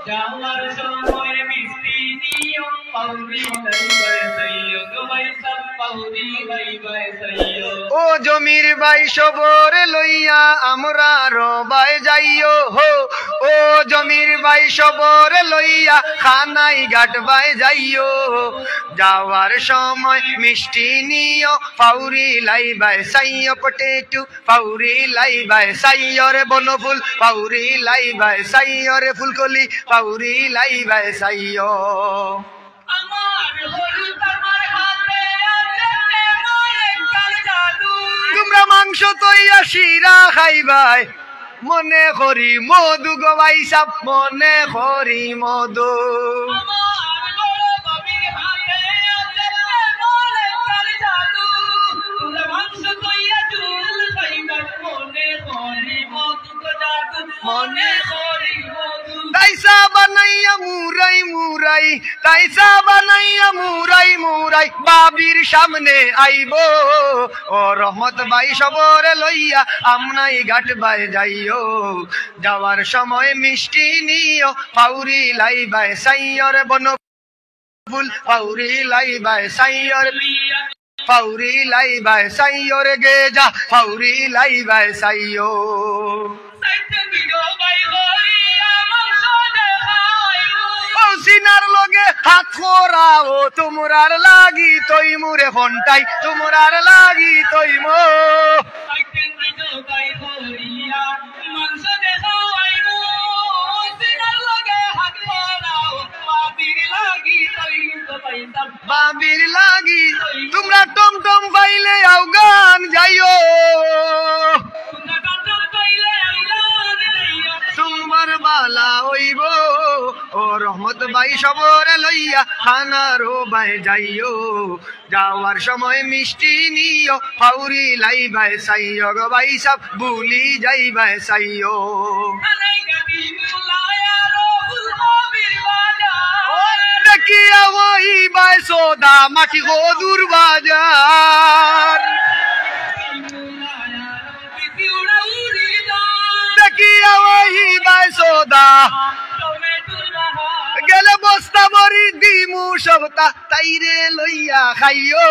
যাওয়ার সময় মিষ্টি নিও পাউরি লাইবাই সাইয়ো গো ভাই সব পাউরি লাইবাই সাইয়ো ও জমির ভাই সবর লইয়া আমরা রবাই যাইও হো ও জমির ভাই সবর লইয়া খানাই ঘাটবাই যাইও যাওয়ার সময় মিষ্টি নিও পাউরি লাইবাই সাইয়ো পটেটু পাউরি লাইবাই সাইয়ো রে বনফুল পাউরি লাইবাই সাইয়ো রে ফুলকলি পাউরি লাইবাই সাইয়ো আমার হলুদ আমার হাতে আছে তেমন একখান জাদু তোমরা মাংস তৈয়া শিরা খাইবাই মনে করি মধু গো ভাই সাপ মনে করি মধু আমার বড় বাবির হাতে আছে তেমন একখান জাদু তোমরা মাংস কইয়া ঝুল খাইবা মনে করি মধু গো জাদু মনে করি মধু তাইসা বানাইয়া মুরাই মুরাই তাইসা বানাইয়া মুরাই মুরাই বাবির সামনে আইব ও রহমত ভাই সবরে লইয়া আমনাই ঘাট বাই যাইও যাওয়ার সময় মিষ্টি নিও পাউরি লাইবাই সাইয়র বন ফুল পাউরি লাইবাই সাইয়র পাউরি লাইবাই সাইয়র গে যা পাউরি লাইবাই সাইয়ো সাইতে বিডো বাই হইয়া মাংস দেখাইবো সিনার লগে হাত খোরাও তোমরার লাগি তৈ মুরে ফন্টাই তোমরার লাগি তৈ মো সাইতে বিডো বাই হইয়া মাংস দেখাইবো সিনার লগে হাত পরাও বাবির লাগি তৈ তো পাইতাম বাবির লাগি তোমরা টম টম পাইলে আও গান যাইও তোমরা কাটম কইলে আইলাম দেইয়া তোমার বালা হইব ও রহমত ভাই সবরে লইয়া খানারো বাই যাইও যাওয়ার সময় মিষ্টি নিও পাউরি লাইবাই সাইয়ো গো ভাই সব ভুলি যাইবাই সাইয়ো আলাই গাবি মুলায়া রহুল বাবির বাজার দেখিয়া ওই বাই সোদা মাটি গদুর বাজার মুলায়া রবি উড়া উড়ি যায় দেখিয়া ওই বাই সোদা টমেটোর বাহার গেলে বস্তা ভরি দিমু সবতা তাইরে লইয়া খাইও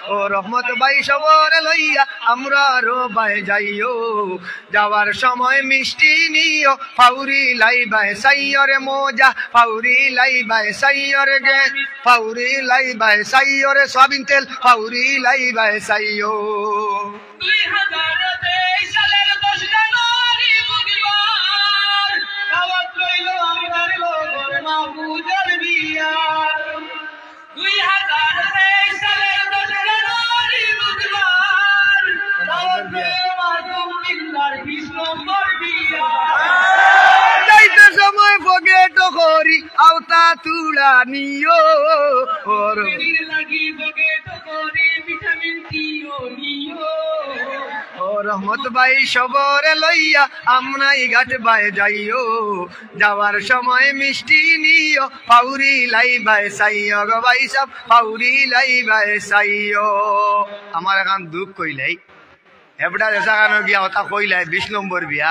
ও রহমত ভাই সবরে লইয়া আমরা রবাই যাইও যাওয়ার সময় মিষ্টি নিও পাউরি লাইবাই সাইয়রে মোজা পাউরি লাইবাই সাইয়রে গে পাউরি লাইবাই সাইয়রে সয়াবিন তেল পাউরি লাইবাই সাইয়ো 2023 সালের 10 জানুয়ারি বুধবার দাওয়াত লইল আমার লগর মাহবুবের বিয়ার 2023 সালের 10 জানুয়ারি বুধবার দাওয়াত লইল মাহবুবিল্লাহর 20 নম্বর বিয়ার যাইতে সময় ফগেট করি আওতা তুলা নিও ওর শরীর লাগি বগেট করি ভিটামিন টিও নিও ও রহমত ভাই সবরে লইয়া আমনাই ঘাট বাই যাইও যাওয়ার সময় মিষ্টি নিও পাউরি লাইবাই সাইয়ো গো ভাই সব পাউরি লাইবাই সাইয়ো আমার এখন দুঃখ কইলাই এবড়া দেশা কানো গিয়া ওটা কইলাই 20 নম্বর বিয়া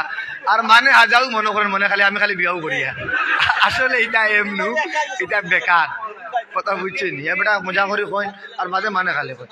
আর মানে হাজাও মনে করেন মনে খালি আমি খালি বিয়াও করিয়া আসলে এটা এমনু এটা বেকার কথা বুঝছেন এবড়া মজা করি কইন আর মাঝে মানে খালি কই